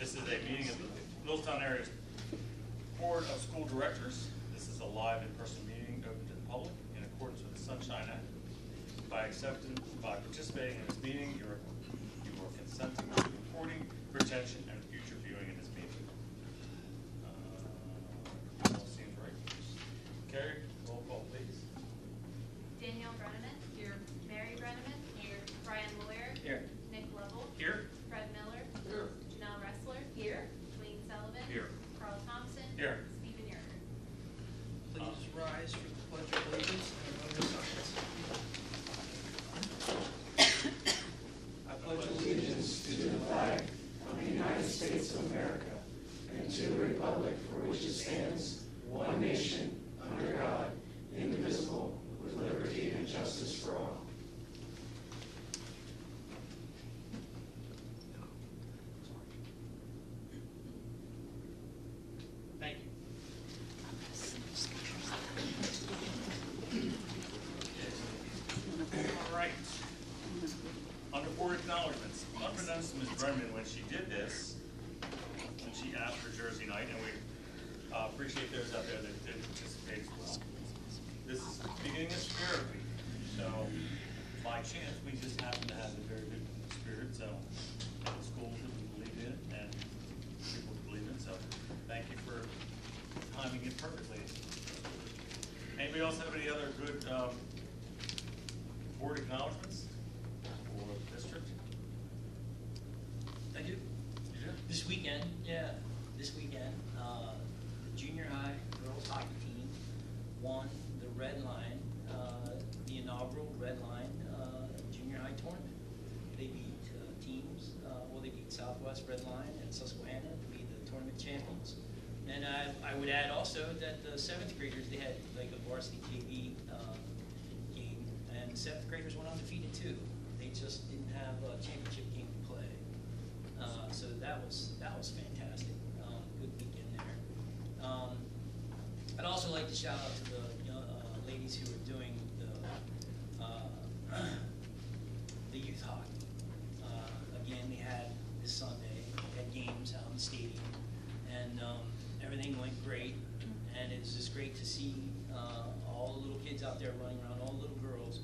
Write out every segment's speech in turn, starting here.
This is a meeting of the Millstown Area Board of School Directors. This is a live in-person meeting open to the public in accordance with the Sunshine Act. By participating in this meeting, you are consenting to recording, retention, and future viewing in this meeting. All seems right. Carrie, roll call, please. Danielle Brenneman. Here. Mary Brenneman. Here. Brian Moyer. Here. Nick Lovell. Here. Fred Miller. Here. Janelle Ressler. Here. Wayne Sullivan. Here. Carl Thompson. Here. Stephen Yerger. Please rise for the Pledge of Allegiance and a vote of silence. I pledge allegiance to the flag of the United States of America and to the republic for which it stands, one nation, under God, indivisible, with liberty and justice for all. Thank you. All right. Under board acknowledgements, unbeknownst to Ms. Brenneman when she did this, when she asked for Jersey night, and we appreciate those out there that did participate as well. This is the beginning of Spirit Week, so by chance we just happen to have a very good spirit, so the schools that we believe in and people who believe in, so thank you for timing it perfectly. Anybody else have any other good board acknowledgements for district? I do. You do? This weekend, the junior high girls hockey team won the Red Line, the inaugural Red Line junior high tournament. They beat teams, they beat Southwest Red Line and Susquehanna to be the tournament champions. And I would add also that the 7th graders, they had like a varsity JV game, and 7th graders went undefeated too. They just didn't have a championship game to play. So that was fantastic. Good weekend there. I'd also like to shout out to the ladies who are doing the youth hockey. Again, we had this Sunday, we had games out in the stadium, and everything went great. And it's just great to see all the little kids out there running around, all the little girls.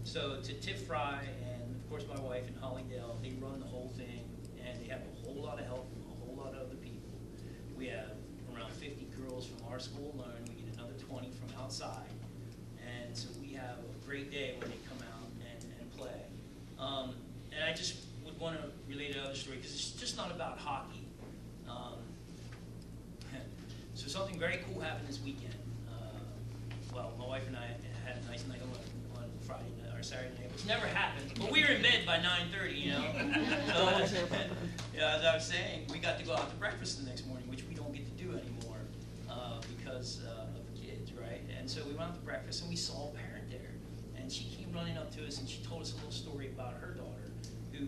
So to Tiff Fry and of course my wife and Holly Dale, they run the whole thing, and they have a whole lot of help from a whole lot of other people. We have around 50 girls from our school alone. We get another 20 from outside, and so we have a great day when they come out and play. And I just would want to relate another story because it's just not about hockey. So something very cool happened this weekend. My wife and I had a nice night on Friday night or Saturday night, which never happened. But we were in bed by 9:30, you know. As I was saying, we got to go out to breakfast the next morning, which we don't get to do anymore because of the kids, right? And so we went out to breakfast and we saw a parent there, and she came running up to us and she told us a little story about her daughter who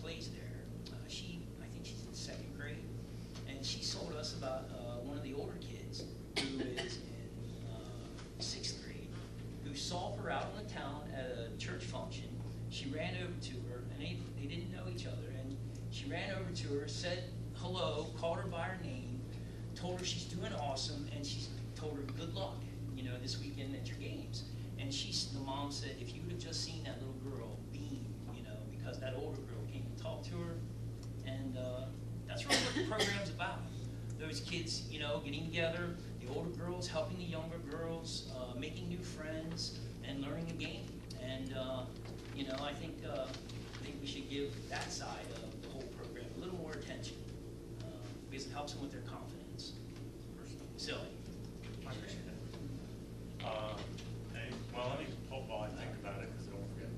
plays there. I think she's in 2nd grade, and she told us about one of the older kids who is in 6th grade, who saw her out in the town at a church function. She ran over to her, and they didn't know each other, and she ran over to her, said hello, called her by her name, told her she's doing awesome, and she told her good luck, this weekend at your games. And the mom said, if you would have just seen that little girl beam, because that older girl came and talked to her, and that's really what the program's about. Those kids, getting together, the older girls helping the younger girls, making new friends, and learning a game. And I think we should give that side of the whole program a little more attention because it helps them with their confidence. Silly. I appreciate that. Let me hope while I think about it because I don't forget.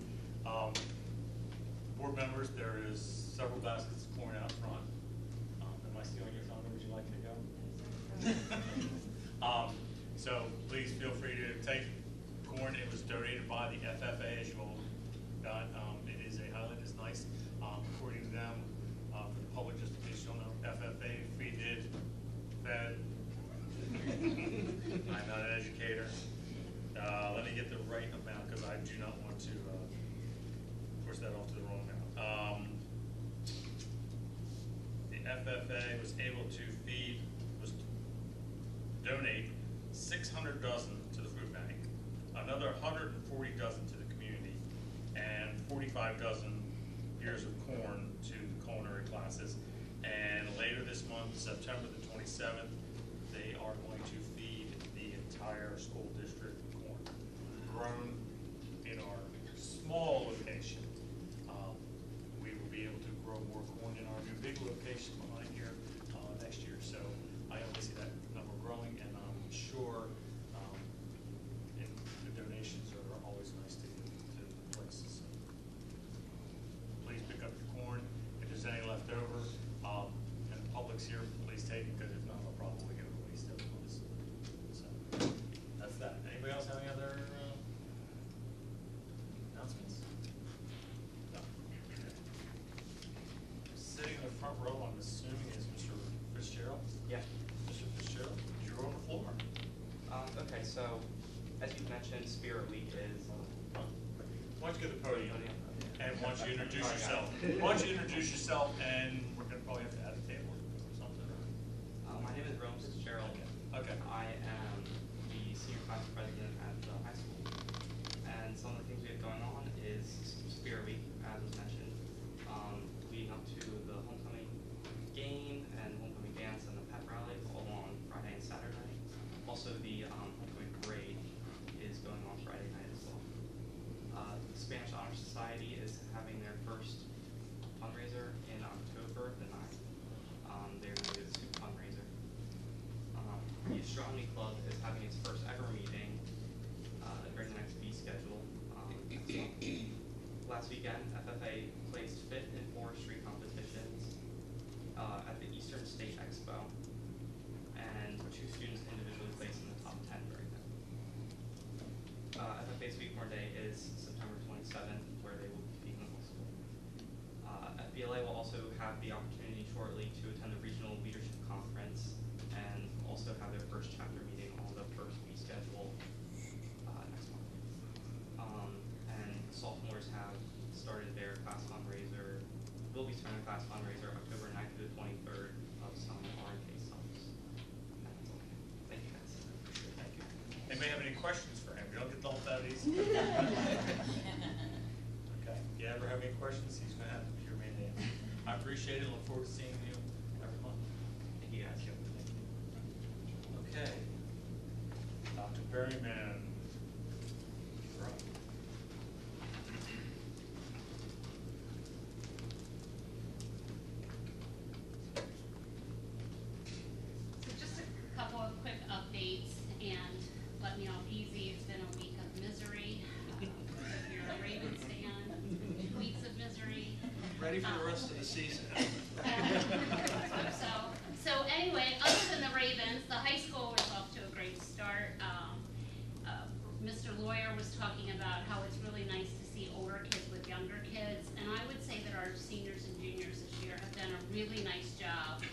Board members, there is several baskets of corn out front. Am I stealing your thunder? Would you like to go? So please feel free to take corn. It was donated by the FFA, as you all got. It is a highlight. It's nice. According to them, for the public, just in case you don't know, FFA feeded, fed. I'm not an educator. Let me get the right amount because I do not want to push that off to the wrong amount. FFA was able to donate 600 dozen to the food bank, another 140 dozen to the community, and 45 dozen ears of corn to the culinary classes. And later this month, September the 27th, they are going to feed the entire school district with corn, grown in our small location. We will be able to grow more corn in our new big location behind here next year. So I hope to see that number growing, and I'm sure the donations are always nice to the places. So please pick up your corn. If there's any left over, and the public's here, please take it, because if not, I'll probably go to waste otherwise. So that's that. Anybody else have any other announcements? No. Okay. Sitting in the front row, I'm assuming, is Mr. Fitzgerald. Yeah. Mr. Fitzgerald, you're on the floor. Okay, so as you mentioned, Spirit Week is. Why don't you go to the podium, and why don't you introduce Sorry, yourself? guys. Why don't you introduce yourself, and we're gonna probably have to add a table or something. My name is Rome Fitzgerald. Okay. I am the senior class president at the high school. And some of the things we have going on is Spirit Week, as was mentioned, leading up to the homecoming game and homecoming dance and the pep rally all on Friday and Saturday. Also, the homecoming parade is going on Friday night as well. The Spanish Honor Society is having their first fundraiser in October the 9th. They're going to do the soup fundraiser. The Astronomy Club is having its first ever meeting during the next fee schedule. Last weekend, FFA placed 5th in forestry competitions at the Eastern State Expo, and 2 students individually placed in the top 10 during that. FFA's Weekmore Day is September 27th, where they will be in the whole school. FBLA will also have the opportunity shortly to attend the Regional Leadership Conference and also have their first chapter meeting on the first fee schedule next month. And sophomores have started their class fundraiser, will be starting class fundraiser October 9th to the 23rd of some R&K subs. That's all. Thank you guys. Thank you. Anybody have any questions for him? You don't get the whole that easy. Okay. If you ever have any questions, he's gonna have to be your main man. I appreciate it. Look forward to seeing you every month. Thank you guys. Okay. Dr. Berryman. You're up. So just a couple of quick updates, and let me off easy. It's been a week of misery. If you're a Ravens fan, weeks of misery. Ready for the rest of the season. So anyway, other than the Ravens, the high school is off to a great start. Mr. Lawyer was talking about how it's really nice to see older kids with younger kids, and I would say that our seniors and juniors this year have done a really nice job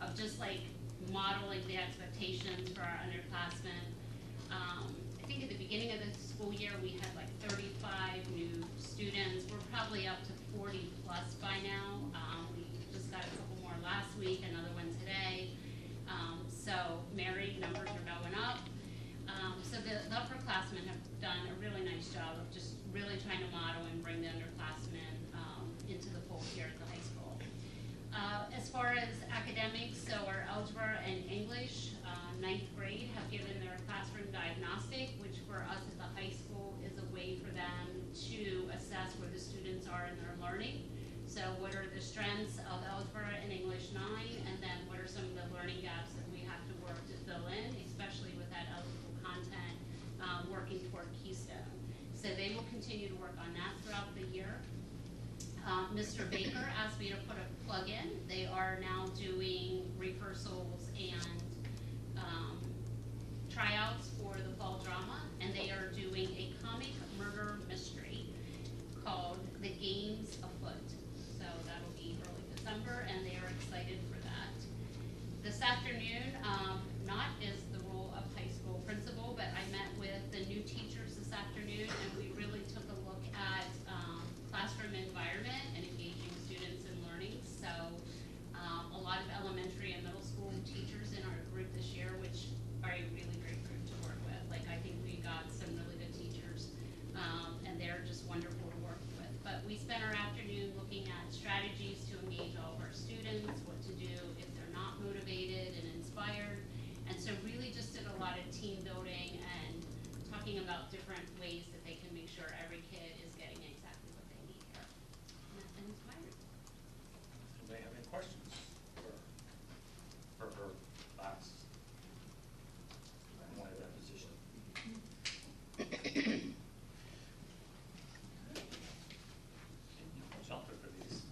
of just like modeling the expectations for our underclassmen. I think at the beginning of the school year, we had like 35 new students. We're probably up to 40 plus by now. We just got a couple more last week, another one today. So married numbers are going up. So the upperclassmen have done a really nice job of just really trying to model and bring the underclassmen into the fold here at the high school. As far as academics, so our algebra and English, 9th grade have given their classroom diagnostic, which for us at the high school is a way for them to assess where the students are in their learning. So what are the strengths of algebra and English 9, and then what are some of the learning gaps that we have to work to fill in, especially with that eligible content working toward Keystone. So they will continue to work on that throughout the year. Mr. Baker asked me to put a plug in. They are now doing rehearsals and tryouts for the fall drama, and they are doing a comic murder mystery called The Games Afoot. So that'll be early December, and they are excited for that. This afternoon, not is the role of high school principal, but I met with the new teachers this afternoon, and we really took a look at classroom environment and engaging students in learning. So a lot of inspired. And so really just did a lot of team building and talking about different ways that they can make sure every kid is getting exactly what they need here. And that's been inspired. Anybody have any questions for her class? I wanted that position. Jumper for these.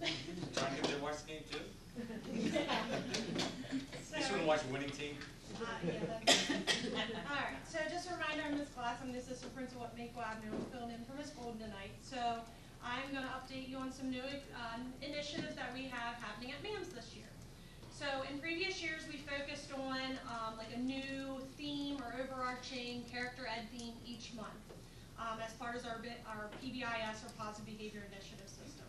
Trying to get to watch the game too? You shouldn't watch a winning team. All right, so just a reminder, I'm Ms. Glass, I'm the assistant principal at Maple Avenue, I'm filling in for Ms. Golden tonight. So I'm gonna update you on some new initiatives that we have happening at MAMS this year. So in previous years, we focused on like a new theme or overarching character ed theme each month as part of our PBIS or Positive Behavior Initiative system.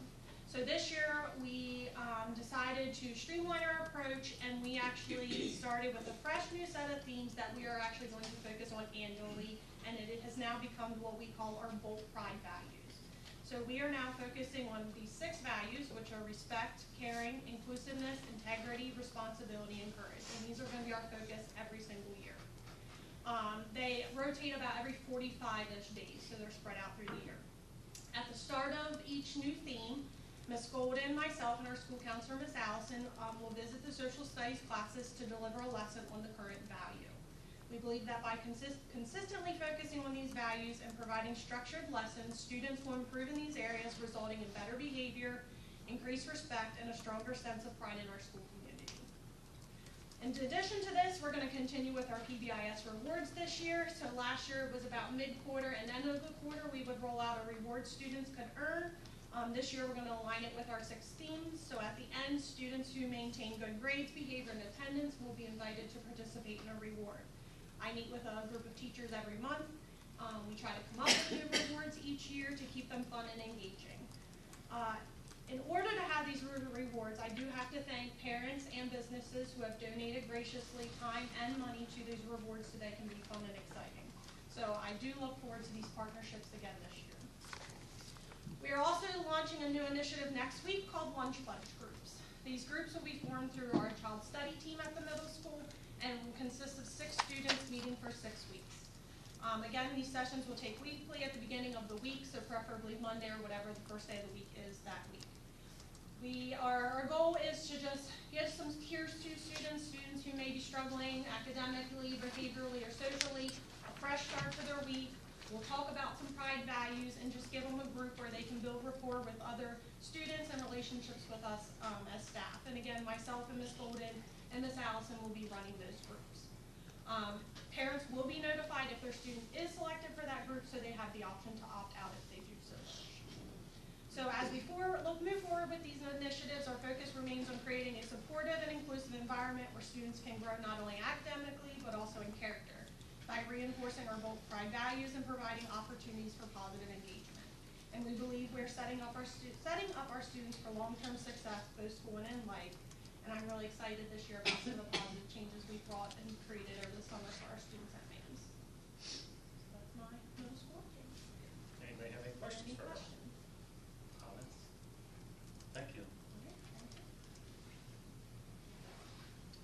So this year, we decided to streamline our approach, and we actually started with a fresh new set of themes that we are actually going to focus on annually, and it has now become what we call our Bolt Pride values. So we are now focusing on these 6 values, which are respect, caring, inclusiveness, integrity, responsibility, and courage. And these are going to be our focus every single year. They rotate about every 45-ish days, so they're spread out through the year. At the start of each new theme, Ms. Golden, myself, and our school counselor, Ms. Allison, will visit the social studies classes to deliver a lesson on the current value. We believe that by consistently focusing on these values and providing structured lessons, students will improve in these areas, resulting in better behavior, increased respect, and a stronger sense of pride in our school community. In addition to this, we're going to continue with our PBIS rewards this year. So last year it was about mid-quarter and end of the quarter we would roll out a reward students could earn. This year we're going to align it with our 6 themes. So at the end, students who maintain good grades, behavior, and attendance will be invited to participate in a reward. I meet with a group of teachers every month. We try to come up with new rewards each year to keep them fun and engaging. In order to have these rewards, I do have to thank parents and businesses who have donated graciously time and money to these rewards so they can be fun and exciting. So I do look forward to these partnerships again this year. We are also launching a new initiative next week called Lunch Bunch Groups. These groups will be formed through our child study team at the middle school and will consist of 6 students meeting for 6 weeks. Again, these sessions will take weekly at the beginning of the week, so preferably Monday or whatever the first day of the week is that week. Our goal is to just give some tiers to students who may be struggling academically, behaviorally, or socially, a fresh start to their week. We'll talk about some pride values and just give them a group where they can build rapport with other students and relationships with us as staff. And again, myself and Ms. Golden and Ms. Allison will be running those groups. Parents will be notified if their student is selected for that group, so they have the option to opt out if they do so wish. So as we move forward with these initiatives, our focus remains on creating a supportive and inclusive environment where students can grow not only academically, but also in character, by reinforcing our Bolt Pride values and providing opportunities for positive engagement. And we believe we're setting up our students for long-term success, both school and in life. And I'm really excited this year about some of the positive changes we've brought and created over the summer for our students at MAMS. So that's my middle school update. Anybody have any questions for us? Comments? Thank you. Okay, thank you.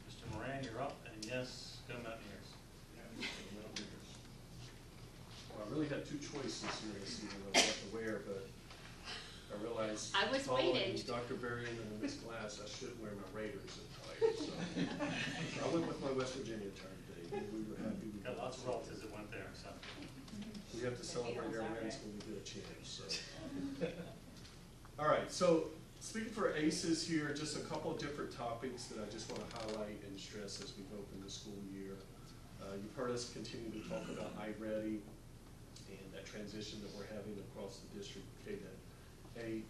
Mr. Moran, you're up, and yes, go Mountaineers. Well, I really had 2 choices here this evening on what to wear, but I realized I was following waiting. Dr. Berrien and Ms. Glass, I shouldn't wear my Raiders attire. So I went with my West Virginia attire today. We were happy. We Got lots of relatives that went there, so. We have to celebrate our wins when we get a chance. So. All right. So speaking for ACEs here, just a couple of different topics that I just want to highlight and stress as we open the school year. You've heard us continue to talk about iReady and that transition that we're having across the district K to 8.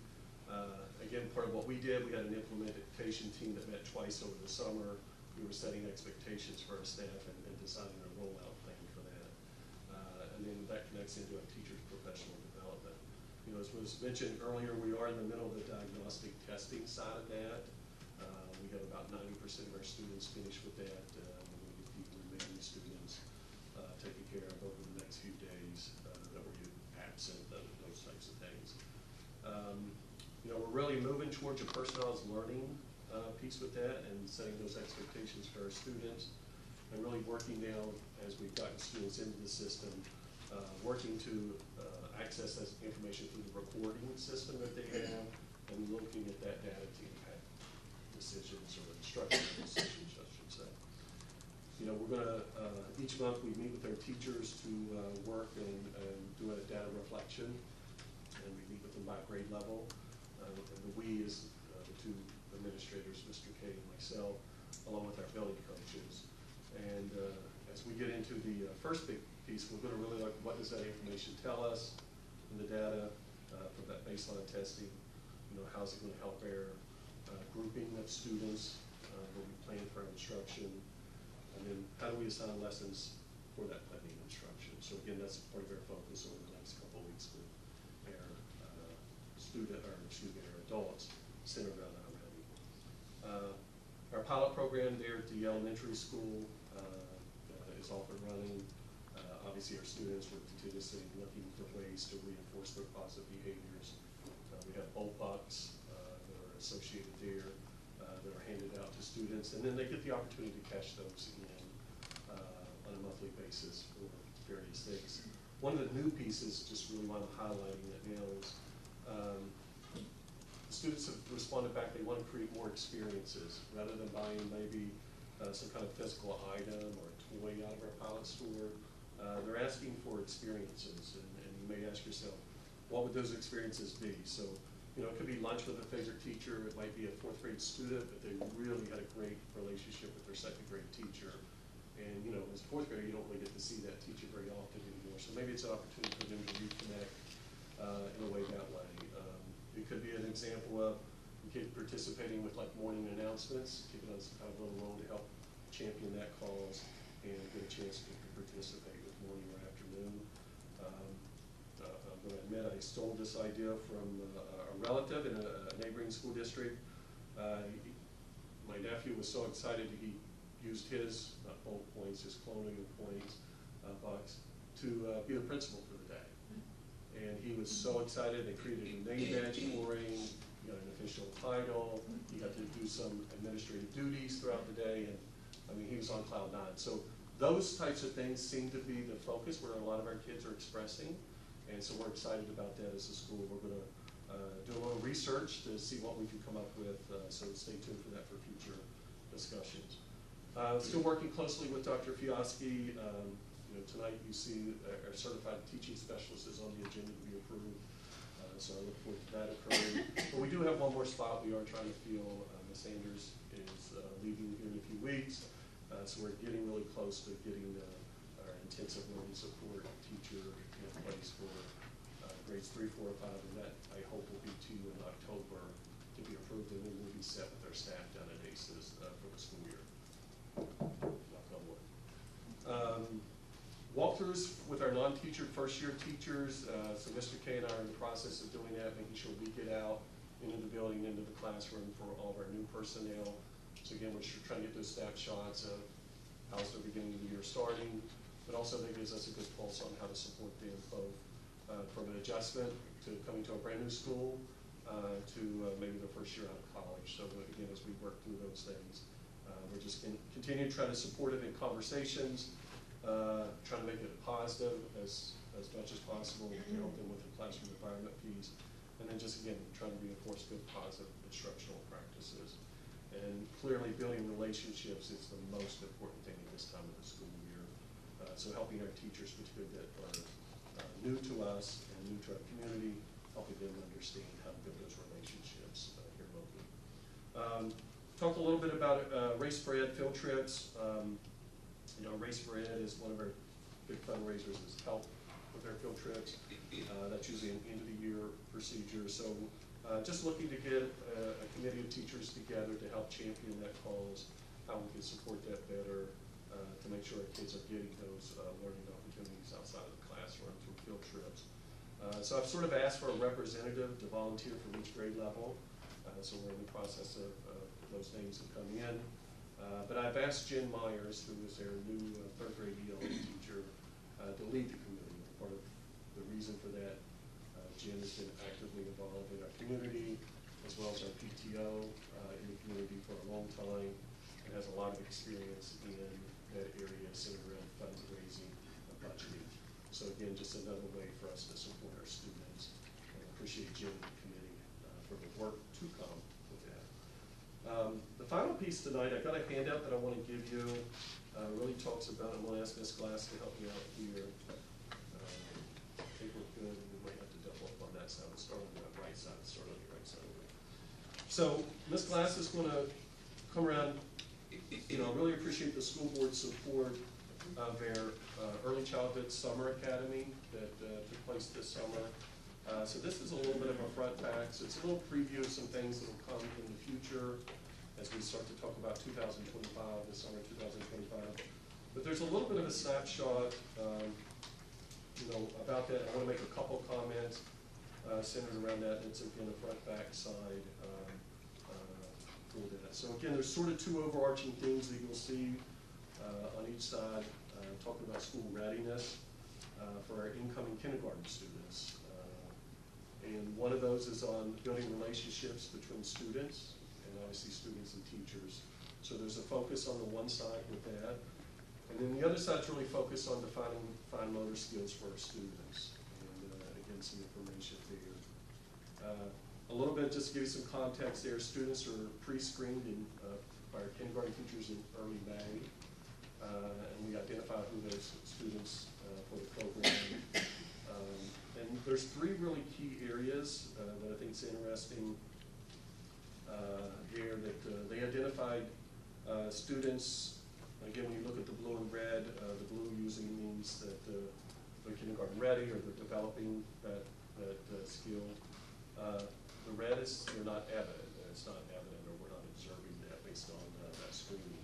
Again, part of what we did, we had an implementation team that met twice over the summer. We were setting expectations for our staff and designing a rollout plan for that. And then that connects into our teachers' professional development. You know, as was mentioned earlier, we are in the middle of the diagnostic testing side of that. We have about 90% of our students finished with that. We're going to get the remaining students taken care of over the next few days that were absent, those types of things. You know, we're really moving towards a personalized learning piece with that and setting those expectations for our students. and really working now as we've gotten students into the system, working to access that information through the recording system that they have, and looking at that data to impact decisions or instructional decisions, I should say. You know, we're gonna, each month we meet with our teachers to work and do a data reflection, and we meet with them by grade level. And the we is the two administrators, Mr. K and myself, along with our building coaches. And as we get into the first big piece, we're gonna really look, what does that information tell us in the data from that baseline testing? You know, how's it gonna help our grouping of students when we plan for our instruction? And then how do we assign lessons for that planning and instruction? So again, that's part of our focus over the next couple of weeks with our our adults centered around our learning. Our pilot program there at the elementary school is off and running. Obviously, our students were continuously looking for ways to reinforce their positive behaviors. We have bolt bucks that are associated there that are handed out to students, and then they get the opportunity to cash those in on a monthly basis for various things. One of the new pieces, just really want to highlighting that now is students have responded back, they want to create more experiences rather than buying maybe some kind of physical item or toy out of our pilot store. They're asking for experiences, and you may ask yourself, what would those experiences be? So, you know, it could be lunch with a favorite teacher. It might be a fourth grade student, but they really had a great relationship with their second grade teacher. And, you know, as a fourth grader, you don't really get to see that teacher very often anymore. So maybe it's an opportunity for them to reconnect in a way that way. It could be an example of a kid participating with like morning announcements, giving us kind of a little role to help champion that cause and get a chance to participate with morning or afternoon. I'm going to admit I stole this idea from a relative in a neighboring school district. My nephew was so excited he used his, not bolt points, his colonial points, bucks, to be the principal for the day. And he was so excited, they created a name badge for him, he got an official title, he got to do some administrative duties throughout the day, and I mean, he was on cloud nine. So those types of things seem to be the focus where a lot of our kids are expressing, and so we're excited about that as a school. We're gonna do a little research to see what we can come up with, so stay tuned for that for future discussions. Still working closely with Dr. Fioschi. You know, tonight you see our certified teaching specialist is on the agenda to be approved, so I look forward to that occurring. But we do have one more spot we are trying to fill. Ms. Sanders is leaving here in a few weeks, so we're getting really close to getting our intensive learning support teacher in place for grades 3, 4, and 5, and that I hope will be to you in October to be approved, and then we'll be set with our staff down at ACES for the school year. Walkthroughs with our non-teacher first-year teachers. So Mr. K and I are in the process of doing that, making sure we get out into the building, into the classroom for all of our new personnel. So again, we're trying to get those snapshots of how's the beginning of the year starting, but also that gives us a good pulse on how to support them both from an adjustment to coming to a brand new school to maybe their first year out of college. So again, as we work through those things, we're just going to continue to try to support it in conversations, trying to make it positive as much as possible to help them with the classroom environment piece, and then just again trying to reinforce good positive instructional practices. And clearly building relationships is the most important thing at this time of the school year. So helping our teachers, particularly that are new to us and new to our community, helping them understand how to build those relationships here locally. Talk a little bit about Race for Ed field trips. You know, Race for Ed is one of our big fundraisers, is help with our field trips. That's usually an end of the year procedure. So just looking to get a committee of teachers together to help champion that cause, how we can support that better, to make sure our kids are getting those learning opportunities outside of the classroom through field trips. So I've sort of asked for a representative to volunteer from each grade level. So we're in the process of those names have come in. But I've asked Jen Myers, who is their new third grade ELA teacher, to lead the committee. Part of the reason for that, Jen has been actively involved in our community, as well as our PTO in the community for a long time, and has a lot of experience in that area centered around fundraising and budgeting. So again, just another way for us to support our students. And I appreciate Jim and the committee for the work to come with that. The final piece tonight, I've got a handout that I want to give you. Really talks about, I'm going to ask Ms. Glass to help me out here. I think we're good, and we might have to double up on that side. We'll start on the right side, start on the right side. So Ms. Glass is going to come around. You know, I really appreciate the school board's support of their Early Childhood Summer Academy that took place this summer. So this is a little bit of a front back, so it's a little preview of some things that will come in the future as we start to talk about 2025, the summer 2025. But there's a little bit of a snapshot, you know, about that. I want to make a couple comments centered around that. It's again the front back side for that. So again, there's sort of two overarching themes that you'll see on each side, talking about school readiness for our incoming kindergarten students. And one of those is on building relationships between students and obviously students and teachers. So there's a focus on the one side with that. And then the other side's really focused on defining fine motor skills for our students. And again, some information there. A little bit, just to give you some context there, students are pre-screened by our kindergarten teachers in early May. And we identify who those students for the program. And there's three really key areas that I think is interesting here that they identified students. Again, when you look at the blue and red, the blue usually means that they're kindergarten ready or they're developing that skill. The red is they're not evident, and it's not evident, or we're not observing that based on that screening.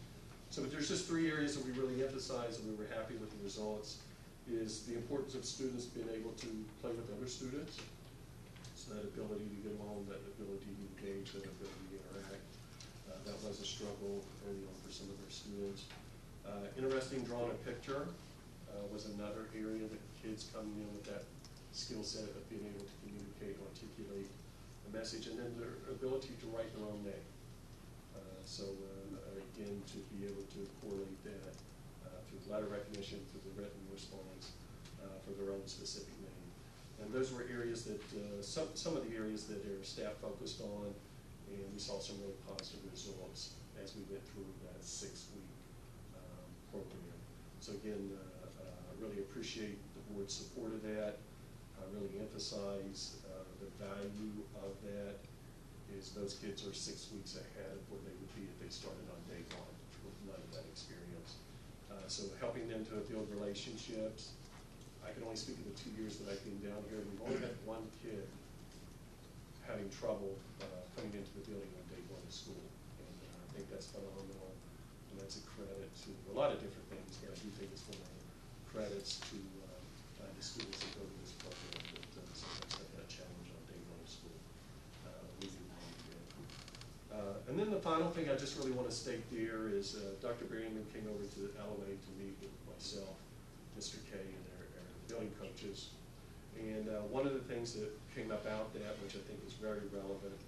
So there's just three areas that we really emphasize, and we were happy with the results, is the importance of students being able to play with other students. So that ability to get along, that ability to engage, that ability to interact. That was a struggle early on for some of our students. Interesting drawing a picture was another area that kids coming in with that skill set of being able to communicate, articulate a message, and then their ability to write their own name. Again, to be able to correlate that through letter recognition, through the written response for their own specific name. And those were areas that, some of the areas that our staff focused on, and we saw some really positive results as we went through that 6-week program. So again, I really appreciate the board's support of that. I really emphasize the value of that is those kids are 6 weeks ahead of where they would be if they started on day one with none of that experience. So helping them to build relationships. I can only speak of the 2 years that I've been down here. We've only had one kid having trouble coming into the building on day one of school. And I think that's phenomenal. And that's a credit to a lot of different things, but I do think it's one of the credits to the students that go to this program that sometimes have that challenge on day one of school. And then the final thing I just really want to state there is Dr. Berryman came over to Alloway to meet with myself, Mr. K, and our building coaches. And one of the things that came about that, which I think is very relevant,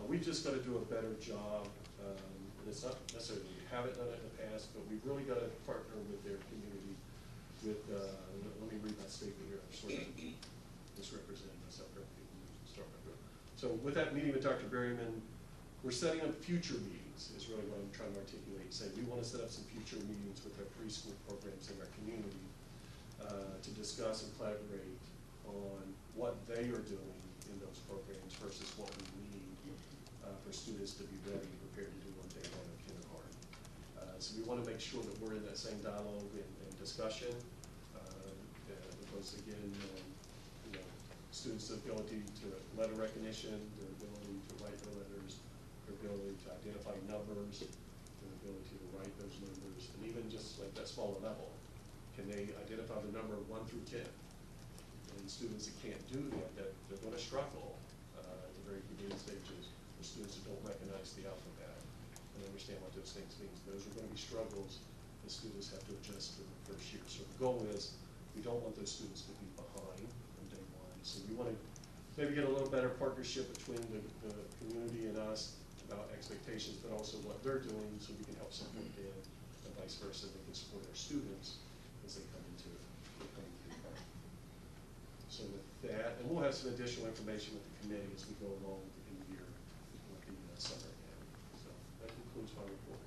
we've just got to do a better job. And it's not necessarily we haven't done it in the past, but we've really got to partner with their community. With let me read my statement here. I'm sort of misrepresenting myself. Start my book. So with that meeting with Dr. Berryman, we're setting up future meetings, is really what I'm trying to articulate. Say we want to set up some future meetings with our preschool programs in our community to discuss and collaborate on what they are doing in those programs versus what we need for students to be ready and prepared to do on day one of kindergarten. So we want to make sure that we're in that same dialogue and discussion because again, you know, students' ability to letter recognition, their ability to write their letters, their ability to identify numbers, their ability to write those numbers, and even just like that smaller level, can they identify the number 1 through 10? And students that can't do that, they're going to struggle at the very beginning stages. The students that don't recognize the alphabet and understand what those things mean. Those are going to be struggles that students have to adjust to the first year. So the goal is we don't want those students to be behind from day one. So we want to maybe get a little better partnership between the community and us about expectations, but also what they're doing so we can help support them vice versa, they can support our students as they come into Park. So with that, and we'll have some additional information with the committee as we go along in the year with the summer academy. So that concludes my report.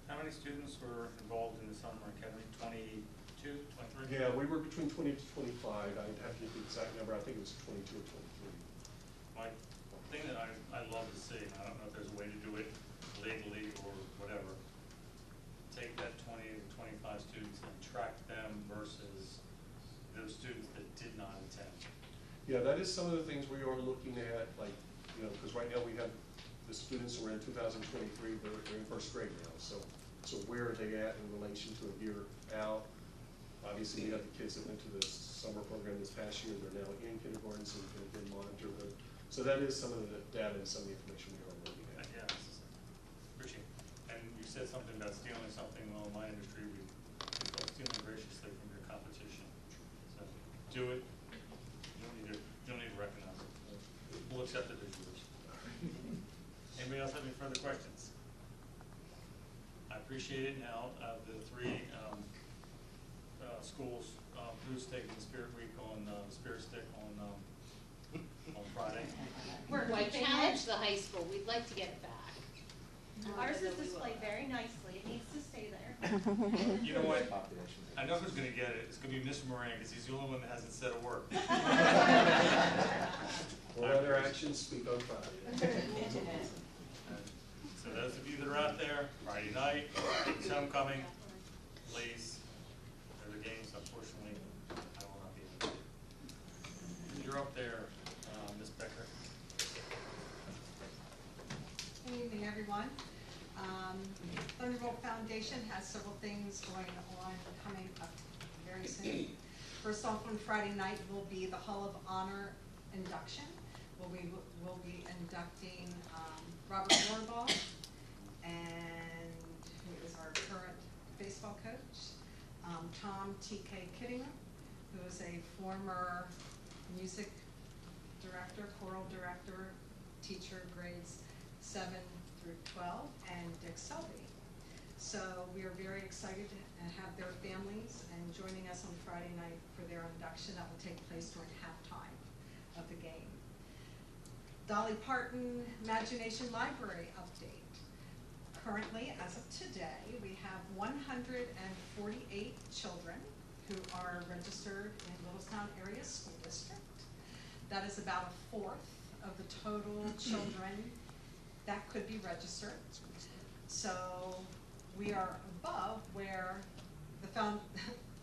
How many students were involved in the summer academy? 22, 23? Yeah, we were between 20 to 25. I'd have to get the exact number. I think it was 22 or 23. My thing that I love to see, and I don't know if there's a way to do it legally or whatever, take that 20 to 25 students and track them versus those students that did not attend. Yeah, that is some of the things we are looking at, like, you know, because right now we have the students who are in 2023, they're in first grade now. So where are they at in relation to a year out? Obviously, we have the kids that went to the summer program this past year. They're now in kindergarten, so we can again monitor them. So that is some of the data and some of the information we are looking at. Yeah, appreciate it. And you said something about stealing something. Well, in my industry, we call stealing graciously from your competition. So do it. You don't need to recognize it. We'll accept it as yours. Anybody else have any further questions? I appreciate it. Now, the three schools, who's taking the Spirit Week on Spirit Stick on Friday? I challenged the high school, we'd like to get it back. Ours is displayed very nicely, it needs to stay there. You know what? I know who's gonna get it. It's gonna be Mr. Moran, because he's the only one that hasn't said a word. Well, other actions speak on Friday. So those of you that are out there, Friday night, it's homecoming, please, there are the games, unfortunately, I will not be able to. You're up there, Ms. Becker. Good evening, everyone. Thunderbolt Foundation has several things going on coming up very soon. First off, on Friday night will be the Hall of Honor induction, where we will be inducting Robert Norbaugh, and who is our current baseball coach, Tom T.K. Kittinger, who is a former music director, choral director, teacher, grades 7 through 12, and Dick Selby. So we are very excited to have their families and joining us on Friday night for their induction that will take place during halftime of the game. Dolly Parton Imagination Library update. Currently, as of today, we have 148 children who are registered in Littlestown Area School District. That is about a fourth of the total children that could be registered. So we are above where the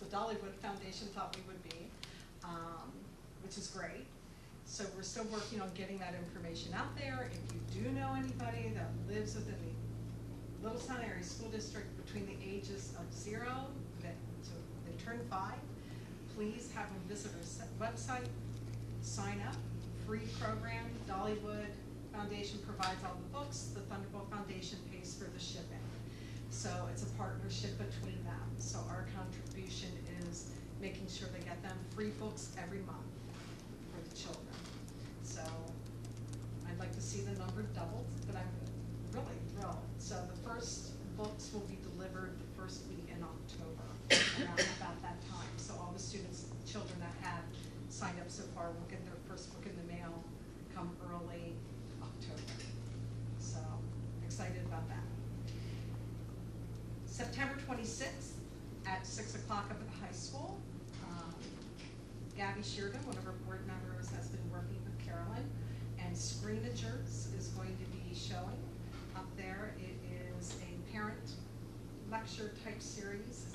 Dollywood Foundation thought we would be, which is great. So we're still working on getting that information out there. If you do know anybody that lives within the Littlestown Area School District between the ages of 0 to they turn 5, please have them visit our website, sign up, free program. Dollywood Foundation provides all the books. The Thunderbolt Foundation pays for the shipping. So it's a partnership between them. So our contribution is making sure they get them free books every month for the children. So I'd like to see the number doubled, but I'm really thrilled. So the first books will be delivered the first week in October, around about that time. So all the students, children that have signed up so far will get their first book in the mail come early October. So excited about that. September 26th at 6 o'clock up at the high school. Gabby Sheardon, one of our board members, has been working with Carolyn, and Screenagers is going to be showing up there. It is a parent lecture type series. It's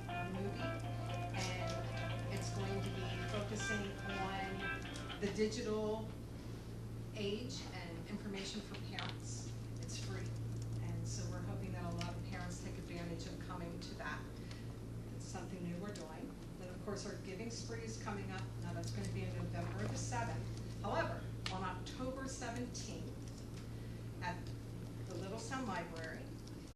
a movie, and it's going to be focusing on the digital age and information for parents. It's free, and so we're hoping that a lot of parents take advantage of coming to that. It's something new we're doing. Then of course our giving spree is coming up. Now that's going to be on November the 7th. However, on October 17th at the Littlestown Library,